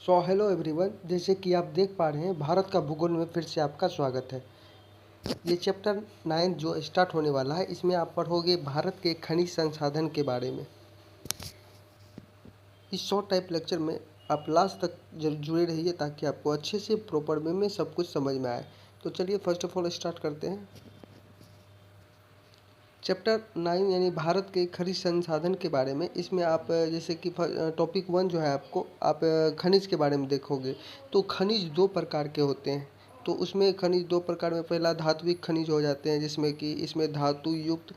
So hello everyone, जैसे कि आप देख पा रहे हैं भारत का भूगोल में फिर से आपका स्वागत है। ये चैप्टर 9 जो स्टार्ट होने वाला है, इसमें आप पढ़ोगे भारत के खनिज संसाधन के बारे में। इस शॉर्ट टाइप लेक्चर में आप लास्ट तक जुड़े रहिए ताकि आपको अच्छे से प्रॉपर वे में सब कुछ समझ में आए। तो चलिए फर्स्ट ऑफ ऑल स्टार्ट करते हैं। चैप्टर 9 यानी भारत के खनिज संसाधन के बारे में। इसमें आप जैसे कि टॉपिक 1 जो है आपको आप खनिज के बारे में देखोगे। तो खनिज दो प्रकार के होते हैं। तो उसमें खनिज दो प्रकार में, पहला धात्विक खनिज हो जाते हैं जिसमें कि इसमें धातु युक्त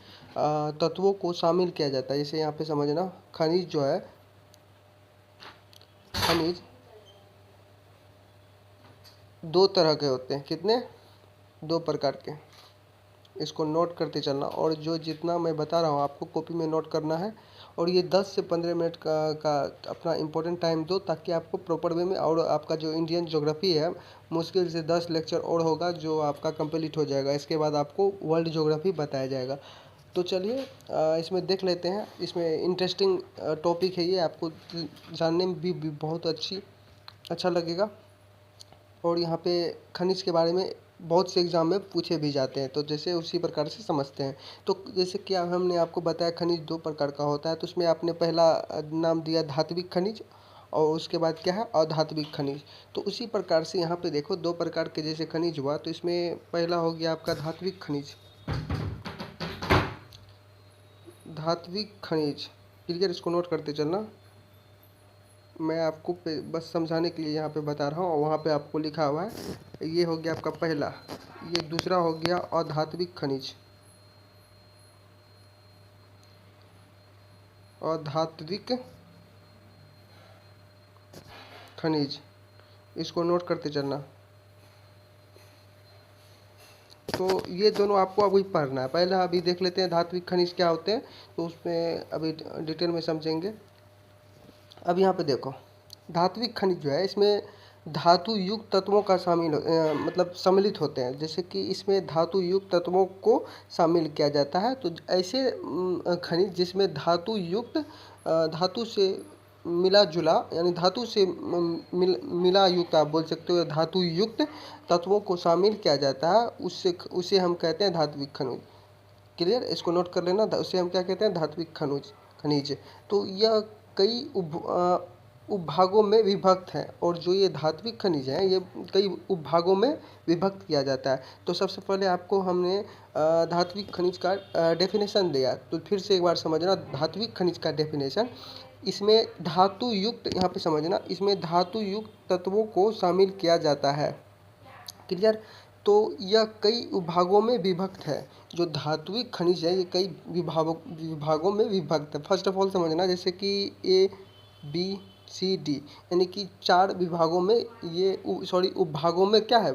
तत्वों को शामिल किया जाता है। जैसे यहाँ पे समझना, खनिज जो है, खनिज दो तरह के होते हैं। कितने? दो प्रकार के। इसको नोट करते चलना, और जो जितना मैं बता रहा हूँ आपको कॉपी में नोट करना है। और ये 10 से 15 मिनट का अपना इम्पोर्टेंट टाइम दो ताकि आपको प्रॉपर वे में, और आपका जो इंडियन ज्योग्राफी है मुश्किल से 10 लेक्चर और होगा जो आपका कंप्लीट हो जाएगा। इसके बाद आपको वर्ल्ड ज्योग्राफी बताया जाएगा। तो चलिए इसमें देख लेते हैं। इसमें इंटरेस्टिंग टॉपिक है ये, आपको जानने में भी बहुत अच्छा लगेगा। और यहाँ पे खनिज के बारे में बहुत से एग्ज़ाम में पूछे भी जाते हैं, तो जैसे उसी प्रकार से समझते हैं। तो जैसे कि हमने आपको बताया खनिज दो प्रकार का होता है, तो उसमें आपने पहला नाम दिया धात्विक खनिज, और उसके बाद क्या है, अधात्विक खनिज। तो उसी प्रकार से यहाँ पे देखो दो प्रकार के जैसे खनिज हुआ, तो इसमें पहला हो गया आपका धात्विक खनिज। धात्विक खनिज क्लियर, इसको नोट करते चलना। मैं आपको बस समझाने के लिए यहाँ पे बता रहा हूँ, और वहाँ पे आपको लिखा हुआ है। ये हो गया आपका पहला। ये दूसरा हो गया अधात्विक खनिज। अधात्विक खनिज, इसको नोट करते चलना। तो ये दोनों आपको अभी पढ़ना है। पहला अभी देख लेते हैं धात्विक खनिज क्या होते हैं, तो उसमें अभी डिटेल में समझेंगे। अब यहाँ पे देखो, धात्विक खनिज जो है इसमें धातु युक्त तत्वों का मतलब सम्मिलित होते हैं। जैसे कि इसमें धातु युक्त तत्वों को शामिल किया जाता है। तो ऐसे खनिज जिसमें धातु युक्त धातु से मिला जुला, यानी धातु से मिला युक्त आप बोल सकते हो, धातु युक्त तत्वों को शामिल किया जाता है, उसे हम कहते हैं धात्विक खनिज। क्लियर, इसको नोट कर लेना। उसे हम क्या कहते हैं? धात्विक खनिज। तो यह कई उपभागों में विभक्त हैं, और जो ये धात्विक खनिज हैं ये कई उपभागों में विभक्त किया जाता है। तो सबसे पहले आपको हमने धात्विक खनिज का डेफिनेशन दिया, तो फिर से एक बार समझना धात्विक खनिज का डेफिनेशन। इसमें धातु युक्त, यहाँ पे समझना, इसमें धातु युक्त तत्वों को शामिल किया जाता है। क्लियर। तो यह कई विभागों में विभक्त है। जो धात्विक खनिज है ये कई विभागों में विभक्त है। फर्स्ट ऑफ ऑल समझना, जैसे कि ए बी सी डी, यानी कि 4 विभागों में ये उपभागों में क्या है,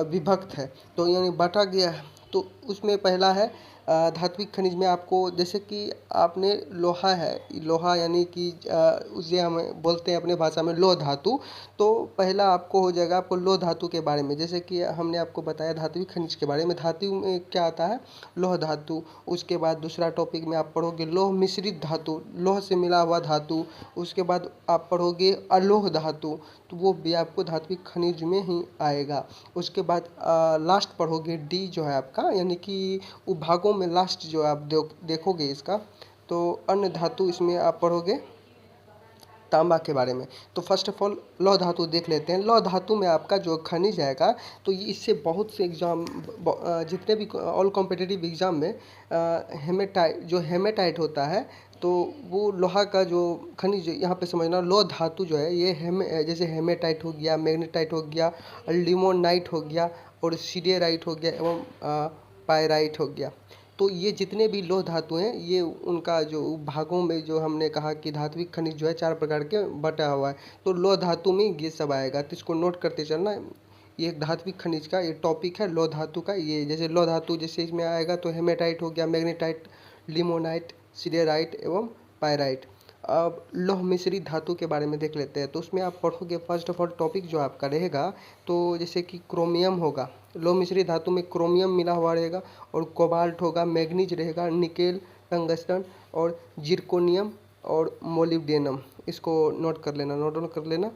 विभक्त है। तो यानी बांटा गया है। तो उसमें पहला है धात्विक खनिज में आपको, जैसे कि आपने लोहा है, लोहा यानी कि उसे हम बोलते हैं अपने भाषा में लौह धातु। तो पहला आपको हो जाएगा आपको लौह धातु के बारे में। जैसे कि हमने आपको बताया धात्विक खनिज के बारे में, धातु में क्या आता है, लौह धातु। उसके बाद दूसरा टॉपिक में आप पढ़ोगे लौह मिश्रित धातु, लौह से मिला हुआ धातु। उसके बाद आप पढ़ोगे अलोह धातु, तो वो भी आपको धात्विक खनिज में ही आएगा। उसके बाद लास्ट पढ़ोगे डी जो है आपका, यानी कि उपभागों में लास्ट जो आप देखोगे इसका, तो अन्य धातु, इसमें आप पढ़ोगे तांबा के बारे में। तो फर्स्ट ऑफ ऑल लौह धातु देख लेते हैं। लौह धातु में आपका जो खनिज आएगा, तो ये इससे बहुत से एग्जाम, जितने भी ऑल कॉम्पिटिटिव एग्जाम में हेमेटाइट होता है, तो वो लोहा का जो खनिज, यहाँ पे समझना लौह धातु जो है ये जैसे हेमेटाइट हो गया, मैग्नेटाइट हो गया, लिमोनाइट हो गया, और सिडेराइट हो गया, एवं पायराइट हो गया। तो ये जितने भी लौह धातु हैं ये उनका जो भागों में, जो हमने कहा कि धात्विक खनिज जो है 4 प्रकार के बटा हुआ है, तो लौह धातु में ये सब आएगा। तो इसको नोट करते चलना। ये एक धात्विक खनिज का ये टॉपिक है लौह धातु का। ये जैसे लौह धातु जैसे इसमें आएगा, तो हेमेटाइट हो गया, मैग्नेटाइट, लिमोनाइट, सिडेराइट एवं पायराइट। अब लौह मिश्रित धातु के बारे में देख लेते हैं। तो उसमें आप पढ़ोगे फर्स्ट ऑफ ऑल टॉपिक जो आपका रहेगा, तो जैसे कि क्रोमियम होगा। लौह मिश्रित धातु में क्रोमियम मिला हुआ रहेगा, और कोबाल्ट होगा, मैग्नीज रहेगा, निकेल, टंगस्टन और जिरकोनियम और मोलिब्डेनम, इसको नोट कर लेना, नोट डाउन कर लेना।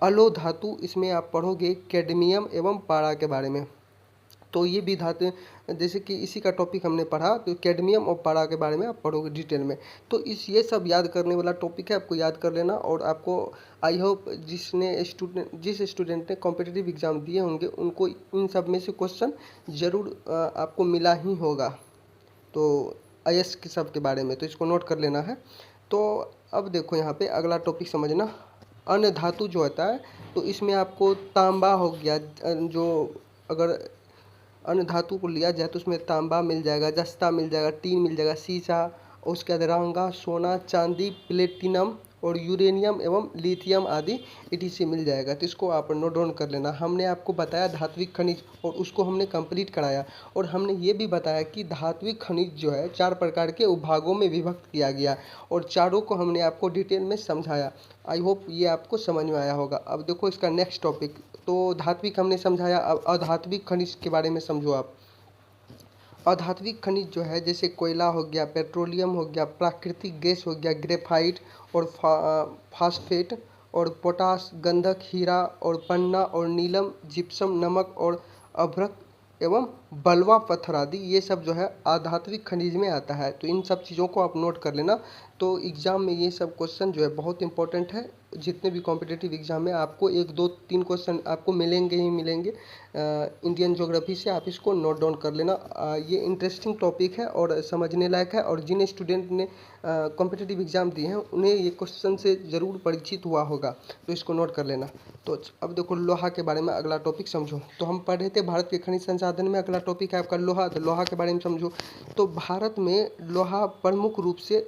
अलो धातु, इसमें आप पढ़ोगे कैडमियम एवं पारा के बारे में। तो ये भी धातु, जैसे कि इसी का टॉपिक हमने पढ़ा, तो कैडमियम और पारा के बारे में आप पढ़ोगे डिटेल में। तो इस ये सब याद करने वाला टॉपिक है, आपको याद कर लेना। और आपको आई होप जिस स्टूडेंट ने कॉम्पिटिटिव एग्ज़ाम दिए होंगे उनको इन सब में से क्वेश्चन ज़रूर आपको मिला ही होगा, तो आईएएस के सब के बारे में, तो इसको नोट कर लेना है। तो अब देखो यहाँ पे अगला टॉपिक समझना, अन्य धातु जो होता है, तो इसमें आपको तांबा हो गया, जो अगर अन्य धातु को लिया जाए तो उसमें तांबा मिल जाएगा, जस्ता मिल जाएगा, टीन मिल जाएगा, सीसा, और उसके बाद रांगा, सोना, चांदी, प्लेटिनम और यूरेनियम एवं लिथियम आदि ईटीसी मिल जाएगा। तो इसको आप नोट डाउन कर लेना। हमने आपको बताया धात्विक खनिज और उसको हमने कंप्लीट कराया, और हमने ये भी बताया कि धात्विक खनिज जो है 4 प्रकार के उपभागों में विभक्त किया गया, और चारों को हमने आपको डिटेल में समझाया। आई होप ये आपको समझ में आया होगा। अब देखो इसका नेक्स्ट टॉपिक, तो धात्विक हमने समझाया, अब अधात्विक खनिज के बारे में समझो आप। अधात्विक खनिज जो है, जैसे कोयला हो गया, पेट्रोलियम हो गया, प्राकृतिक गैस हो गया, ग्रेफाइट और फास्फेट और पोटास, गंधक, हीरा और पन्ना और नीलम, जिप्सम, नमक और अभ्रक एवं बलवा पत्थर आदि, ये सब जो है अधात्विक खनिज में आता है। तो इन सब चीज़ों को आप नोट कर लेना। तो एग्ज़ाम में ये सब क्वेश्चन जो है बहुत इंपॉर्टेंट है। जितने भी कॉम्पिटिटिव एग्ज़ाम में आपको 1 2 3 क्वेश्चन आपको मिलेंगे ही मिलेंगे इंडियन ज्योग्राफी से, आप इसको नोट डाउन कर लेना। ये इंटरेस्टिंग टॉपिक है और समझने लायक है, और जिन स्टूडेंट ने कॉम्पिटिटिव एग्ज़ाम दिए हैं उन्हें ये क्वेश्चन से ज़रूर परिचित हुआ होगा, तो इसको नोट कर लेना। तो अब देखो लोहा के बारे में अगला टॉपिक समझो। तो हम पढ़ रहे थे भारत के खनिज संसाधन में अगला टॉपिक है आपका लोहा, तो लोहा के बारे में समझो। तो भारत में लोहा प्रमुख रूप से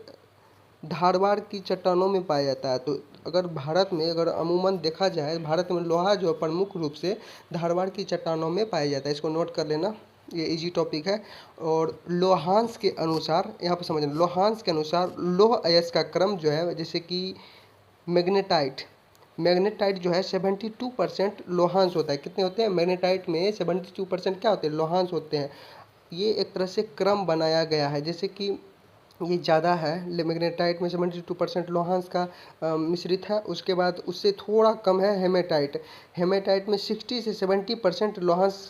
धारवाड़ की चट्टानों में पाया जाता है। तो अगर भारत में अगर अमूमन देखा जाए, भारत में लोहा जो प्रमुख रूप से धारवाड़ की चट्टानों में पाया जाता है, इसको नोट कर लेना, ये इजी टॉपिक है। और लोहांश के अनुसार, यहाँ पर समझना, लोहांश के अनुसार लौह अयस्क का क्रम जो है, जैसे कि मैग्नेटाइट, मैग्नेटाइट जो है 72% लोहांश होता है। कितने होते हैं? मैग्नेटाइट में 72% क्या होते हैं? लोहांश होते हैं। ये एक तरह से क्रम बनाया गया है, जैसे कि ये ज़्यादा है, मैग्नेटाइट में 72% लोहांश का मिश्रित है। उसके बाद उससे थोड़ा कम है हेमेटाइट, हेमेटाइट में 60 से 70% लोहांश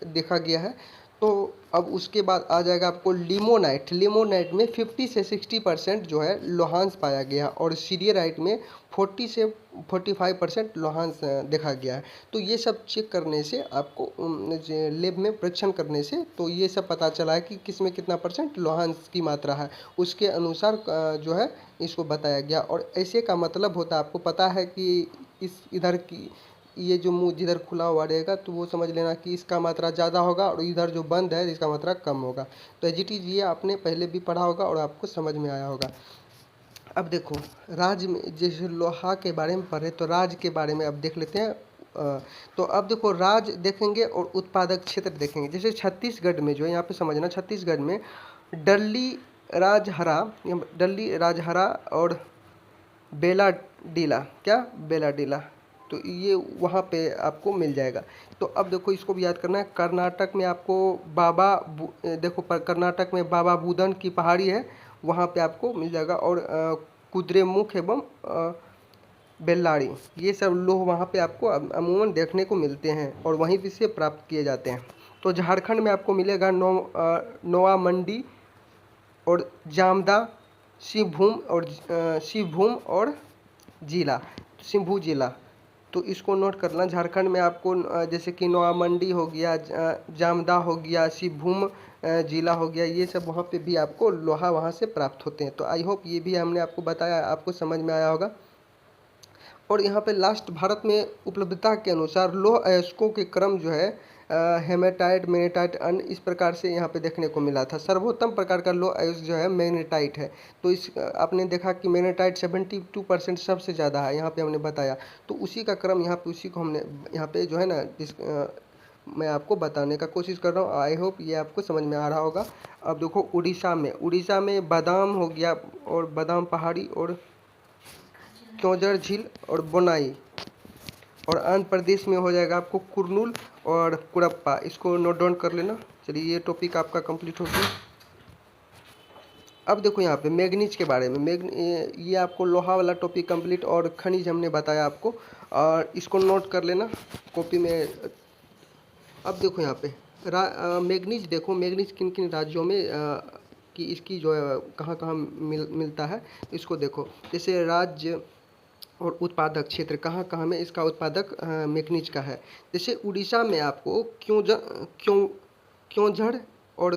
देखा गया है। तो अब उसके बाद आ जाएगा आपको लिमोनाइट, लिमोनाइट में 50 से 60% जो है लोहांश पाया गया, और सीरियराइट में 40 से 45% लोहांश देखा गया है। तो ये सब चेक करने से आपको लैब में परीक्षण करने से तो ये सब पता चला है कि किस में कितना परसेंट लोहांश की मात्रा है, उसके अनुसार जो है इसको बताया गया। और ऐसे का मतलब होता है, आपको पता है कि इस इधर की ये जो मुंह जिधर खुला हुआ रहेगा तो वो समझ लेना कि इसका मात्रा ज़्यादा होगा, और इधर जो बंद है इसका मात्रा कम होगा। तो एज इट इज़ ये आपने पहले भी पढ़ा होगा और आपको समझ में आया होगा। अब देखो राज्य में, जैसे लोहा के बारे में पढ़े तो राज्य के बारे में अब देख लेते हैं। तो अब देखो राज्य देखेंगे और उत्पादक क्षेत्र देखेंगे। जैसे छत्तीसगढ़ में जो है, यहाँ पे समझना, छत्तीसगढ़ में डल्ली राजहरा, डल्ली राजहरा और बेलाडीला, क्या बेलाडीला, तो ये वहाँ पे आपको मिल जाएगा। तो अब देखो इसको भी याद करना है। कर्नाटक में आपको देखो कर्नाटक में बाबा बुदन की पहाड़ी है, वहाँ पे आपको मिल जाएगा। और कुद्रेमुख एवं बेल्लारी, ये सब लोह वहाँ पे आपको अमूमन देखने को मिलते हैं और वहीं पे से प्राप्त किए जाते हैं। तो झारखंड में आपको मिलेगा नोआ मंडी और जामदा, शिवभूम और जिला, शिवभू जिला। तो इसको नोट करना। झारखंड में आपको जैसे कि नोआ मंडी हो गया, जामदा हो गया, शिवभूम जिला हो गया, ये सब वहाँ पे भी आपको लोहा वहाँ से प्राप्त होते हैं। तो आई होप ये भी हमने आपको बताया, आपको समझ में आया होगा। और यहाँ पे लास्ट, भारत में उपलब्धता के अनुसार लौह अयस्कों के क्रम जो है हेमेटाइट, मैग्नेटाइट, अन्य इस प्रकार से यहाँ पे देखने को मिला था। सर्वोत्तम प्रकार का लौह अयस्क जो है मैग्नेटाइट है। तो इस आपने देखा कि मैग्नेटाइट 72% सबसे ज़्यादा है, यहाँ पे हमने बताया। तो उसी का क्रम यहाँ पे, उसी को हमने यहाँ पे जो है ना मैं आपको बताने का कोशिश कर रहा हूँ। आई होप ये आपको समझ में आ रहा होगा। अब देखो उड़ीसा में बादाम हो गया, और बादाम पहाड़ी, और क्योंझर झील और बोनाई। और आंध्र प्रदेश में हो जाएगा आपको कुर्नूल और कुरप्पा, इसको नोट डाउन कर लेना। चलिए ये टॉपिक आपका कंप्लीट हो गया। अब देखो यहाँ पे मैग्नीज के बारे में। ये आपको लोहा वाला टॉपिक कंप्लीट और खनिज हमने बताया आपको, और इसको नोट कर लेना कॉपी में। अब देखो यहाँ पे मैग्नीज देखो, मैग्नीज किन किन राज्यों में कि इसकी जो है कहाँ कहाँ मिलता है इसको देखो। जैसे राज्य और उत्पादक क्षेत्र कहाँ कहाँ में इसका उत्पादक मैग्नीज का है। जैसे उड़ीसा में आपको क्योंझड़ और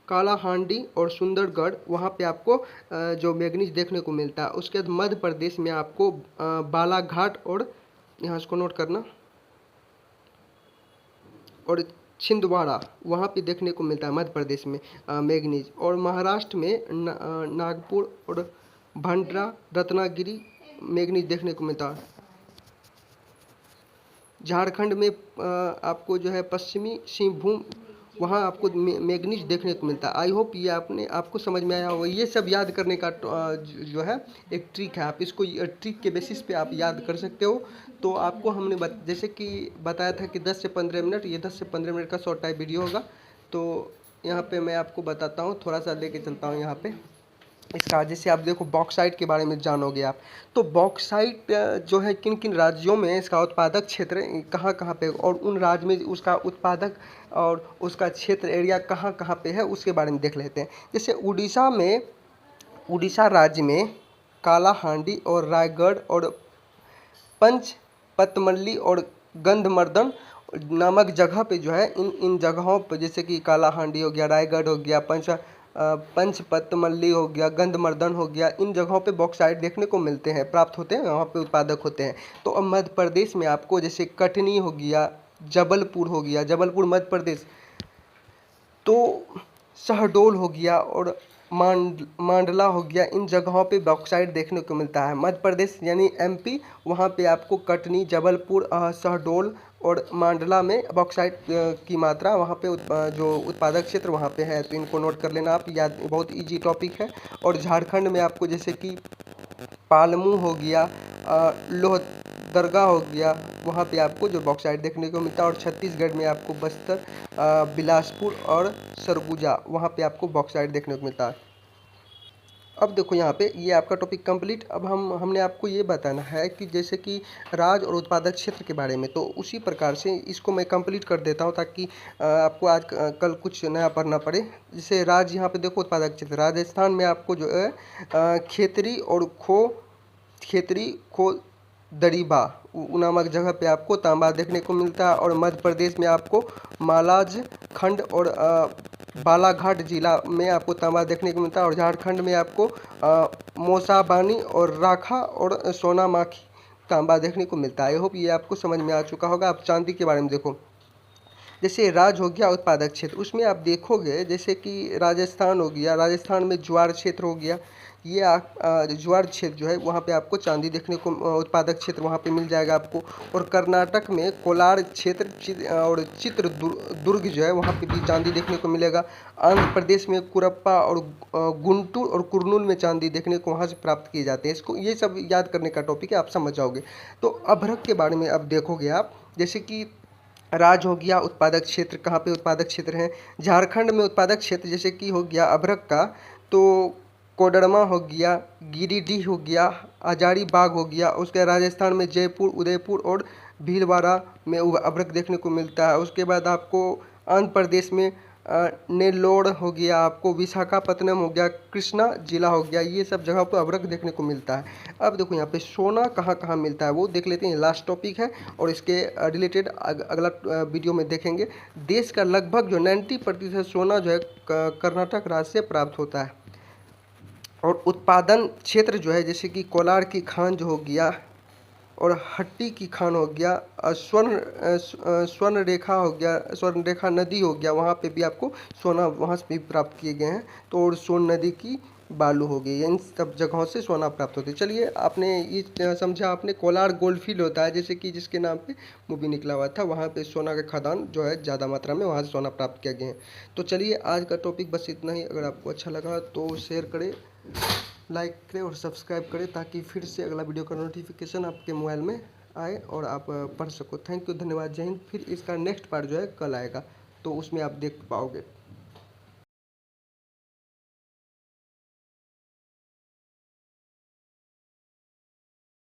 कालाहांडी और सुंदरगढ़, वहाँ पे आपको जो मैग्नीज देखने को मिलता है। उसके बाद मध्य प्रदेश में आपको बालाघाट और यहाँ इसको नोट करना, और छिंदवाड़ा, वहाँ पे देखने को मिलता है मध्य प्रदेश में मैग्नीज। और महाराष्ट्र में नागपुर और भंडारा रत्नागिरी मैग्नीज देखने को मिलता है। झारखंड में आपको जो है पश्चिमी सिंहभूम, वहाँ आपको मैग्नीज देखने को मिलता है। आई होप ये आपको समझ में आया होगा। ये सब याद करने का जो है एक ट्रिक है, आप इसको ट्रिक के बेसिस पे आप याद कर सकते हो। तो आपको हमने जैसे कि बताया था कि 10 से 15 मिनट, ये 10 से 15 मिनट का शॉर्ट टाइप वीडियो होगा। तो यहाँ पे मैं आपको बताता हूँ, थोड़ा सा लेके चलता हूँ यहाँ पे इसका। जैसे आप देखो बॉक्साइट के बारे में जानोगे आप, तो बॉक्साइट जो है किन किन राज्यों में इसका उत्पादक क्षेत्र कहाँ कहाँ पे, और उन राज्य में उसका उत्पादक और उसका क्षेत्र एरिया कहाँ कहाँ पे है उसके बारे में देख लेते हैं। जैसे उड़ीसा राज्य में कालाहांडी और रायगढ़ और पंचपतमल्ली और गंधमर्दन नामक जगह पे जो है इन जगहों पर, जैसे कि कालाहांडी हो गया, रायगढ़ हो गया, पंचपतमल्ली हो गया, गंधमर्दन हो गया, इन जगहों पे बॉक्साइट देखने को मिलते हैं, प्राप्त होते हैं, वहाँ पे उत्पादक होते हैं। तो अब मध्य प्रदेश में आपको जैसे कटनी हो गया, जबलपुर हो गया, जबलपुर मध्य प्रदेश, तो शहडोल हो गया और मांडला हो गया, इन जगहों पे बॉक्साइट देखने को मिलता है। मध्य प्रदेश यानी एमपी, वहाँ पे आपको कटनी, जबलपुर, शहडोल और मांडला में बॉक्साइट की मात्रा, वहाँ पे जो उत्पादक क्षेत्र वहाँ पे है। तो इनको नोट कर लेना आप, याद, बहुत इजी टॉपिक है। और झारखंड में आपको जैसे कि पालमू हो गया, लोहरदगा हो गया, वहाँ पे आपको जो बॉक्साइट देखने को मिलता है। और छत्तीसगढ़ में आपको बस्तर, बिलासपुर और सरगुजा, वहाँ पे आपको बॉक्साइट देखने को मिलता है। अब देखो यहाँ पे ये आपका टॉपिक कंप्लीट। अब हमने आपको ये बताना है कि जैसे कि राज्य और उत्पादक क्षेत्र के बारे में, तो उसी प्रकार से इसको मैं कंप्लीट कर देता हूँ ताकि आपको आज कल कुछ नया पढ़ना पड़े। जैसे राज्य, यहाँ पे देखो उत्पादक क्षेत्र, राजस्थान में आपको जो है खेतरी खो दरीबा नामक जगह पे आपको तांबा देखने को मिलता है। और मध्य प्रदेश में आपको मालाज खंड और बालाघाट जिला में आपको तांबा देखने को मिलता है। और झारखंड में आपको मोसाबानी और राखा और सोनामाखी तांबा देखने को मिलता है। आई होप ये आपको समझ में आ चुका होगा। आप चांदी के बारे में देखो, जैसे राज्य हो गया उत्पादक क्षेत्र, उसमें आप देखोगे जैसे कि राजस्थान हो गया, राजस्थान में ज्वार क्षेत्र हो गया। ये ज्वार क्षेत्र जो है वहाँ पे आपको चांदी देखने को, उत्पादक क्षेत्र वहाँ पे मिल जाएगा आपको। और कर्नाटक में कोलार क्षेत्र और चित्रदुर्ग जो है वहाँ पे भी चांदी देखने को मिलेगा। आंध्र प्रदेश में कुरप्पा और गुंटूर और कुर्नूल में चांदी देखने को वहाँ से प्राप्त किए जाते हैं। इसको ये सब याद करने का टॉपिक है, आप समझ जाओगे। तो अभ्रक के बारे में अब देखोगे आप, जैसे कि राज्य हो गया, उत्पादक क्षेत्र कहाँ पे उत्पादक क्षेत्र हैं। झारखंड में उत्पादक क्षेत्र जैसे कि हो गया अभ्रक का, तो कोडरमा हो गया, गिरिडीह हो गया, हजारीबाग हो गया। उसके राजस्थान में जयपुर, उदयपुर और भीलवाड़ा में अभ्रक देखने को मिलता है। उसके बाद आपको आंध्र प्रदेश में नेल्लोर हो गया, आपको विशाखापत्तनम हो गया, कृष्णा जिला हो गया, ये सब जगह पर अभ्रक देखने को मिलता है। अब देखो यहाँ पे सोना कहाँ कहाँ मिलता है वो देख लेते हैं, लास्ट टॉपिक है और इसके रिलेटेड अगला वीडियो में देखेंगे। देश का लगभग जो 90% सोना जो है कर्नाटक राज्य से प्राप्त होता है। और उत्पादन क्षेत्र जो है जैसे कि कोलार की खान जो हो गया और हट्टी की खान हो गया, स्वर्ण रेखा हो गया, स्वर्ण रेखा नदी हो गया, वहाँ पे भी आपको सोना वहाँ से भी प्राप्त किए गए हैं। तो और सोन नदी की बालू हो गई, इन सब जगहों से सोना प्राप्त होते। चलिए आपने ये समझा, आपने कोलार गोल्ड फील्ड होता है जैसे कि जिसके नाम पे मूवी निकला हुआ था, वहाँ पे सोना का खदान जो है ज़्यादा मात्रा में वहाँ से सोना प्राप्त किया गया है। तो चलिए आज का टॉपिक बस इतना ही। अगर आपको अच्छा लगा तो शेयर करें, लाइक करें और सब्सक्राइब करें ताकि फिर से अगला वीडियो का नोटिफिकेशन आपके मोबाइल में आए और आप पढ़ सको। थैंक यू, धन्यवाद, जय हिंद। फिर इसका नेक्स्ट पार्ट जो है कल आएगा, तो उसमें आप देख पाओगे।